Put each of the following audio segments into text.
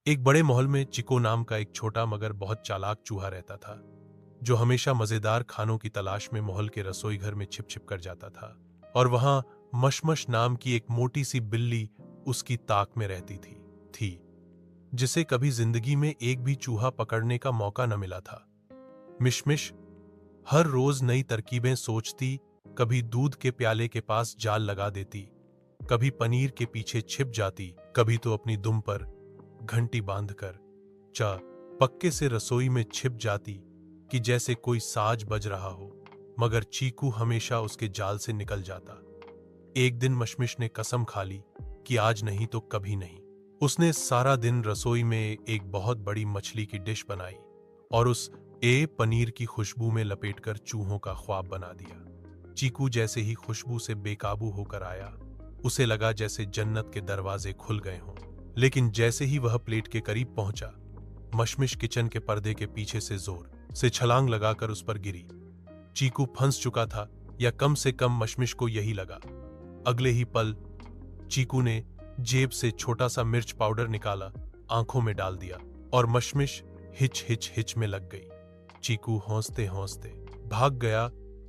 एक बड़े महल में चिको नाम का एक छोटा मगर बहुत चालाक चूहा रहता था, जो हमेशा मजेदार खानों की तलाश में महल के रसोई घर में छिप छिप कर जाता था। और वहां मशमश नाम की एक मोटी सी बिल्ली उसकी ताक में रहती थी जिसे कभी जिंदगी में एक भी चूहा पकड़ने का मौका न मिला था। मिशमिश हर रोज नई तरकीबें सोचती, कभी दूध के प्याले के पास जाल लगा देती, कभी पनीर के पीछे छिप जाती, कभी तो अपनी दुम पर घंटी बांधकर चा पक्के से रसोई में छिप जाती कि जैसे कोई साज बज रहा हो। मगर चीकू हमेशा उसके जाल से निकल जाता। एक दिन मशमिश ने कसम खा ली कि आज नहीं तो कभी नहीं। उसने सारा दिन रसोई में एक बहुत बड़ी मछली की डिश बनाई और उस पनीर की खुशबू में लपेटकर चूहों का ख्वाब बना दिया। चीकू जैसे ही खुशबू से बेकाबू होकर आया, उसे लगा जैसे जन्नत के दरवाजे खुल गए हों। लेकिन जैसे ही वह प्लेट के करीब पहुंचा, मशमिश किचन के पर्दे के पीछे से जोर से छलांग लगाकर उस पर गिरी। चीकू फंस चुका था, या कम से कम मशमिश को यही लगा। अगले ही पल चीकू ने जेब से छोटा सा मिर्च पाउडर निकाला, आंखों में डाल दिया और मशमिश हिच हिच हिच में लग गई। चीकू हौंसते हौंसते भाग गया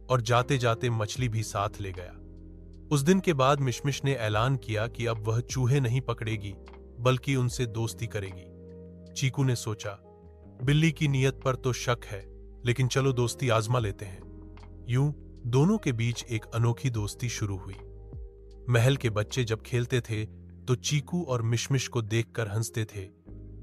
और जाते जाते मछली भी साथ ले गया। उस दिन के बाद मिशमिश ने ऐलान किया कि अब वह चूहे नहीं पकड़ेगी, बल्कि उनसे दोस्ती करेगी। चीकू ने सोचा, बिल्ली की नीयत पर तो शक है, लेकिन चलो दोस्ती आजमा लेते हैं। यूं दोनों के बीच एक अनोखी दोस्ती शुरू हुई। महल के बच्चे जब खेलते थे तो चीकू और मिशमिश को देखकर हंसते थे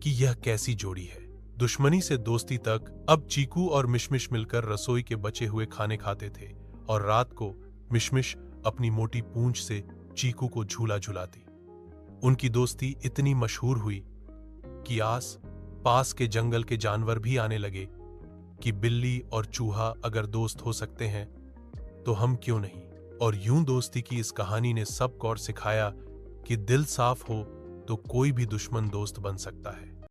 कि यह कैसी जोड़ी है। दुश्मनी से दोस्ती तक। अब चीकू और मिशमिश मिलकर रसोई के बचे हुए खाने खाते थे और रात को मिशमिश अपनी मोटी पूंछ से चीकू को झूला झुलाती। उनकी दोस्ती इतनी मशहूर हुई कि आस पास के जंगल के जानवर भी आने लगे कि बिल्ली और चूहा अगर दोस्त हो सकते हैं तो हम क्यों नहीं। और यूं दोस्ती की इस कहानी ने सबको और सिखाया कि दिल साफ हो तो कोई भी दुश्मन दोस्त बन सकता है।